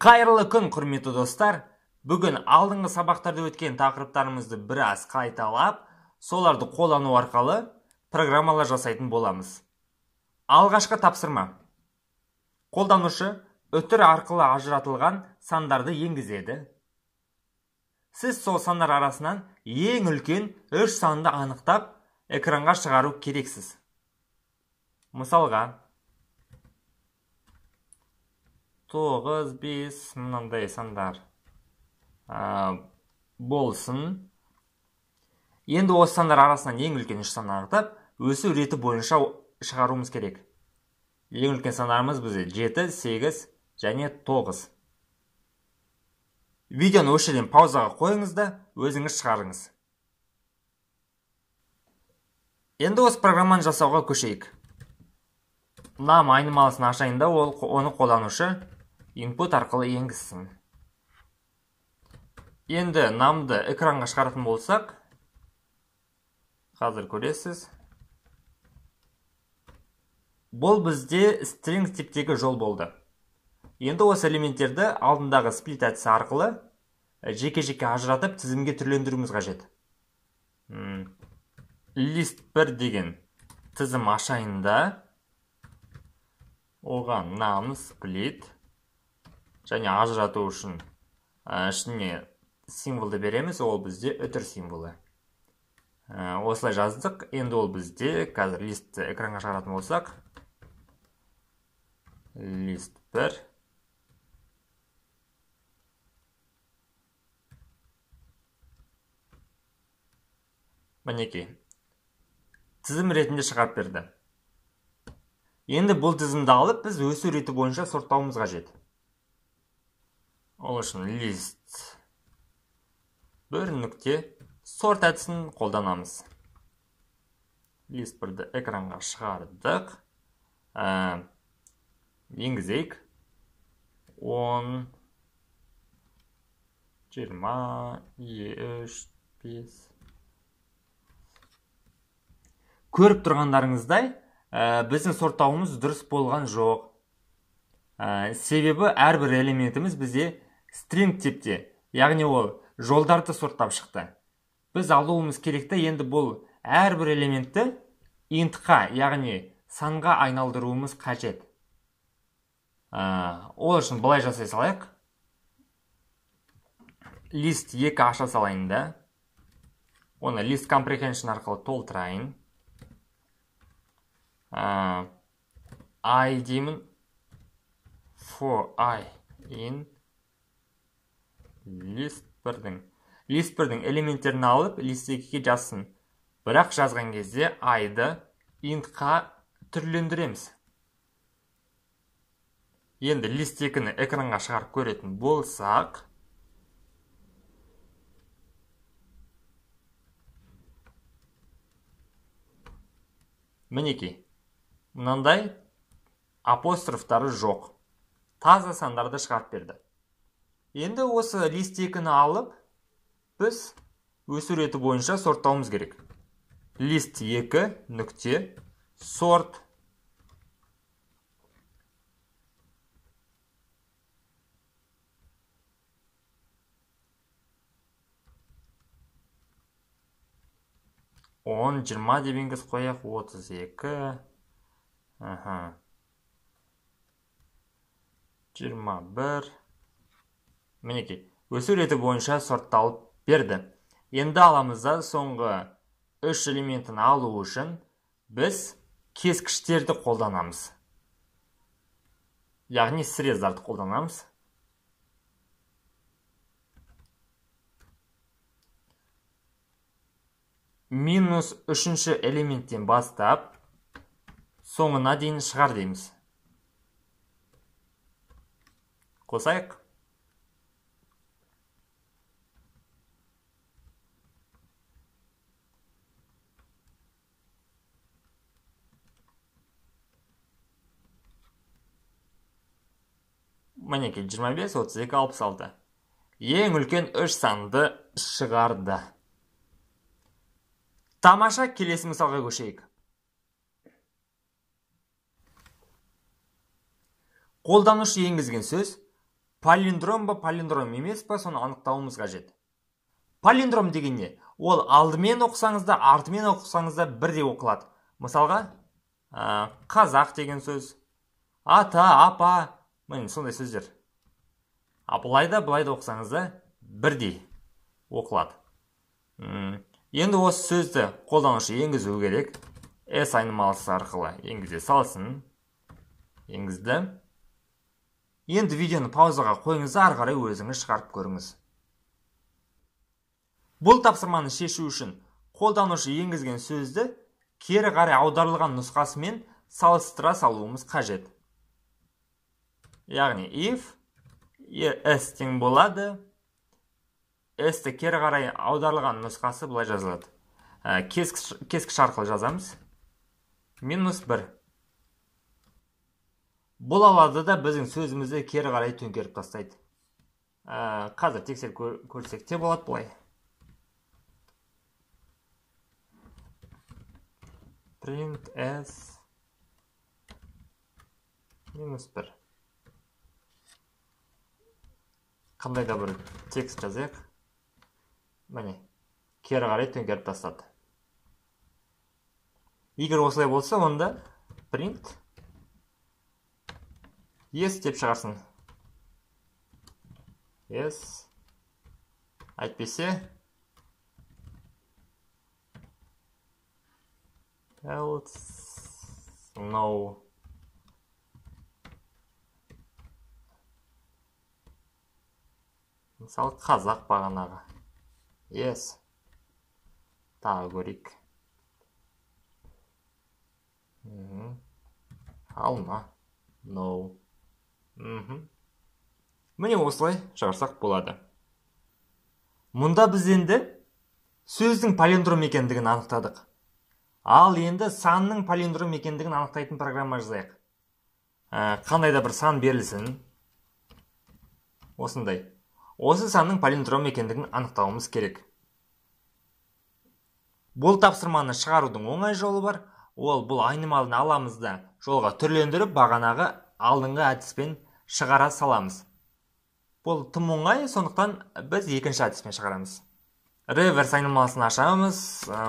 Қайырлы күн, құрметті достар. Бүгін алдыңғы сабақтарда өткен тақырыптарымызды біраз қайталап, соларды қолдану арқылы программалар жасайтын боламыз. Алғашқы тапсырма. Қолданушы үтір арқылы ажыратылған сандарды енгізеді. Сіз сол сандар арасынан ең үлкен 3 санды анықтап, экранға шығару керексіз. Мысалға, 9, 5 мынандай сандар болсын. Енді осы сандар арасынан ең үлкен 3 санды анықтап, өсу реті бойынша шығаруымыз керек. Ең үлкен сандарымыз бізде 7, 8 және 9. Видеоны осы жерден паузаға қойыңыз да, өзіңіз шығарыңыз. Енді осы программаны жасауға көшейік. Нам айнымалысын ашайын да, оны қолданушы input арқылы енгізсін. Енді намды экранға шығаратын болсақ, қазір көресіз. Бұл бізде string типтегі жол болды. Енді осы элементтерді алдындағы split әдісі арқылы жеке-жеке ажыратып тізімге түрлендіруіміз қажет. List 1 деген тізім ашайында, оған нам split және ажырату үшін ішіне символды береміз, ол бізде үтір символы. Осылай жаздық. Енді ол бізде қазір листті экранға шығаратын болсақ, list 1 мінекей тізім ретінде шығарып берді. Енді бұл тізімді алып, біз өсу реті бойынша сорттауымыз қажет. Ол үшін list 1 нүкте сорт әдісін қолданамыз. List 1-ді экранға шығардық. Енгізейік. 10, 20, 3, 5. Көріп тұрғандарыңыздай, біздің сорттауымыз дұрыс болған жоқ. Себебі әрбір элементіміз бізде string типте, яғни ол жолдарды сорттап шықты. Біз алуымыз керекті, енді бұл әрбір элементті intқа, яғни санға айналдыруымыз қажет. Ол үшін былай жасай салайық. List 2 аша салайын да. Оны list comprehension арқылы толтырайын. I деймін. For I in list 1-дің. List 1-дің элементтерін алып, list 2-ге жазсын. Бірақ жазған кезде I-ды intқа түрлендіреміз. Енді list 2-ні экранға шығарып көретін болсақ, мінекей, мынандай апострофтары жоқ. Таза сандарды шығарып берді. Енді осы list 2-ні алып, біз өсу реті бойынша сорттауымыз керек. List 2 нүкте сорт. Он 20 деп енгіз қояқ, 32. 21. Мінекей, өсу реті бойынша сортталып берді. Енді аламызда соңғы 3 элементін алу үшін біз кескіштерді қолданамыз. Яғни срезларды қолданамыз. Минус 3-ші элементтен бастап, соңына дейін шығар дейміз. Қосайық. Мінекей 25, 32, 66. Ең үлкен 3 санды шығарды. Тамаша, келесі мысалға көшейік. Қолданушы енгізген сөз Палиндром ба палиндром емес па, соны анықтауымыз қажет. Палиндром деген не? Ол алдымен оқысаңыз да, артымен оқысаңыз да бірдей оқылады. Мысалға, қазақ деген сөз, ата, апа, міне сондай сөздер. Былай да оқысаңыз да бірдей оқылады. Енді осы сөзді қолданушы енгізу керек. S айнымалысы арқылы енгізе салсын. Енгізді. Енді видеоны паузаға қойыңыз, ары қарай өзіңіз шығарып көріңіз. Бұл тапсырманы шешу үшін қолданушы енгізген сөзді кері қарай аударылған нұсқасымен салыстыра салуымыз қажет. Яғни if S тең болады, S-ті кері қарай аударылған нұсқасы бұлай жазылады. Кескіш арқылы жазамыз. -1. Бұл алады да біздің сөзімізді кері қарай төңкеріп тастайды. Қазір тексеріп көрсек те болады бұлай. Print S -1. Қандай да бір текст жазайық. Міне, кері қарай төңкеріп тастады. Егер осылай болса, онда print yes деп шығарсын. Yes. Әйтпесе else no. Мысалы, қазақ бағанағы. Yes. Тағы көрейік. Алма. No. Міне осылай шығарсақ болады. Мұнда біз енді сөздің палиндром екендігін анықтадық. Ал енді санның палиндром екендігін анықтайтын программа жазайық. Қандай да бір сан берілсін. Осындай. Осы санның палиндром екендігін анықтауымыз керек. Бұл тапсырманы шығарудың оңай жолы бар. Ол бұл айнымалыны аламыз да жолға түрлендіріп, бағанағы алдыңғы әдіспен шығара саламыз. Бұл тым оңай, сондықтан біз екінші әдіспен шығарамыз. Реверс айнымалысын ашамыз.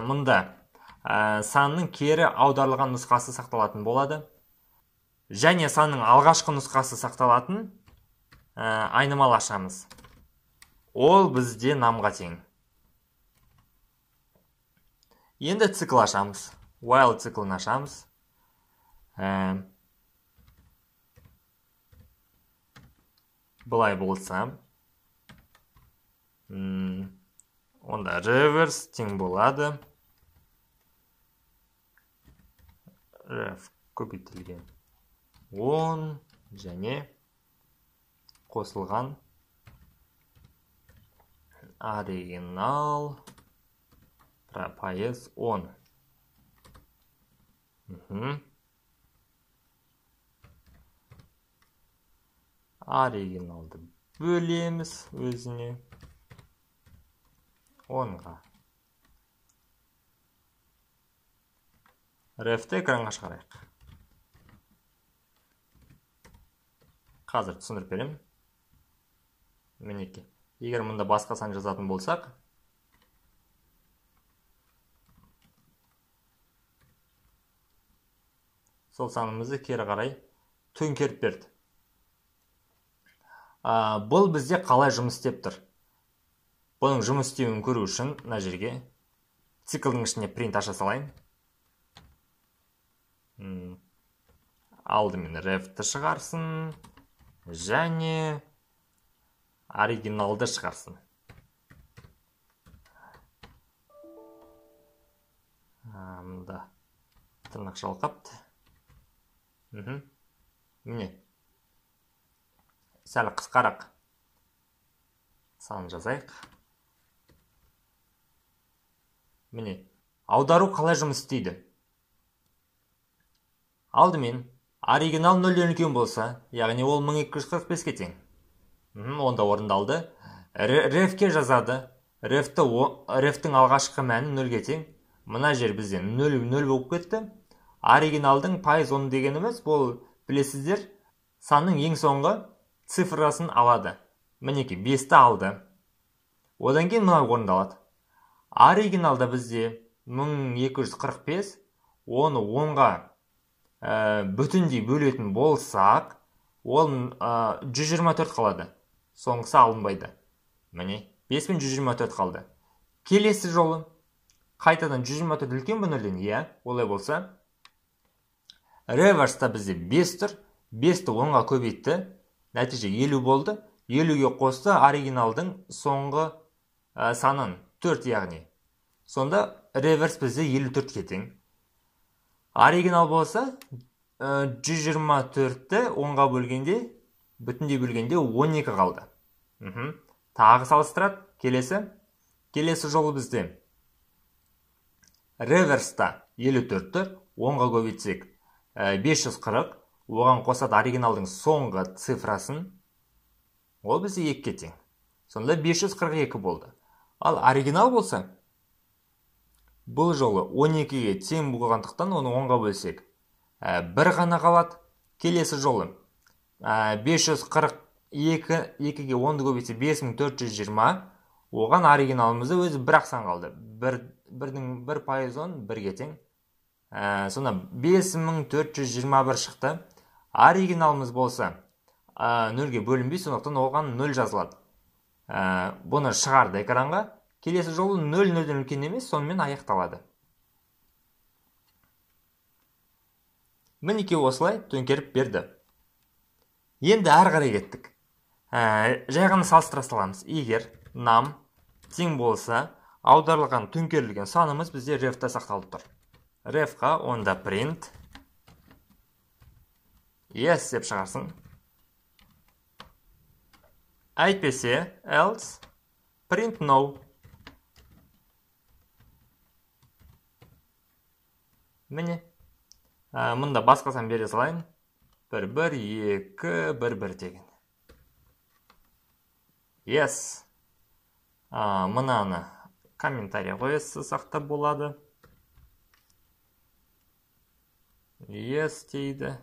Мұнда санның кері аударылған нұсқасы сақталатын болады. Және санның алғашқы нұсқасы сақталатын айнымал ашамыз. Ол бізде намға тең. Енді цикл ашамыз. While циклын ашамыз. Бұлай болса, онда reverse тең болады. Ref көбейтілген 10 және қосылған оригинал пайыз 10. Оригиналды бөлеміз өзіне 10-ға. Рефті экранға шығарайық. Қазір түсіндіріп берем. Мінеке. Егер мұнда басқа сан жазатын болсақ, сол санымызды кері қарай төңкеріп берді. Бұл бізде қалай жұмыс істеп тұр? Бұның жұмыс істеуін көру үшін мына жерге циклдың ішіне print аша салайын. Алдымен refті шығарсын және оригиналды шығарсын. Мұнда тырнақ жалқапты. Міне. Сәл қысқарақ сан жазайық. Міне, аудару қалай жұмыс істейді? Алдымен, оригинал 0-ден үлкен болса, яғни ол 1245-ке тең. Онда орындалды. Рефке жазады. Рефтің алғашқы мәні 0-ге тең. Мына жер бізден 0 болып кетті. Оригиналдың пайыз 10 дегеніміз, бұл білесіздер, санның ең соңғы цифрасын алады. Мінеки 5-ті алды. Одан кейін мына орындалады. Оригиналда бізде 1245, оны 10-ға бүтіндей бөлетін болсақ, ол 124 қалады. Соңғысы алынбайды. Міне, 5124 қалды. Келесі жолы қайтадан 124 үлкен бі нөлден, олай болса. Реверста бізде 5 тұр, 5-ті 10-ға көбейтті, нәтиже 50 болды. 50-ге қосты оригиналдың соңғы санын 4 яғни. Сонда реверс бізде 54 кетең. Оригинал болса 124-ті 10-ға бөлгенде, бүтіндей бөлгенде 12 қалды. Тағы салыстырады. Келесі жолы бізде реверста 54-ті 10-ға көбейтсек 540, оған қосады оригиналдың соңғы цифрасын, ол бізде 2-ке тең. Сонда 542 болды. Ал оригинал болса, бұл жолы 12-ге тең болғандықтан оны 10-ға бөлсек, 1 ғана қалады. Келесі жолы 542, 2-ге 10-ды көбейтсе 5420, оған оригиналымызда өзі 1 сан қалды. 1% 1-ге тең. Сонда 5421 шықты. Оригиналымыз болса 0-ге бөлінбей, сондықтан оған 0 жазылады. Бұны шығарды экранға. Келесі жолы 0-0-ден үлкен емес, сонымен аяқталады. Мінеке осылай төңкеріп берді. Енді әрі қарай кеттік. Жай ғана салыстыра саламыз. Егер нам тең болса, аударылған төңкерілген санымыз бізде рефта сақталып тұр. Рефқа онда print yes деп шығарсын. Әйтпесе else print no. Міне, мұнда басқасын бере салайын. 1, 1, 2, 1, 1 деген. Yes. Мұнаны комментария қойсы сақтап болады. Yes дейді.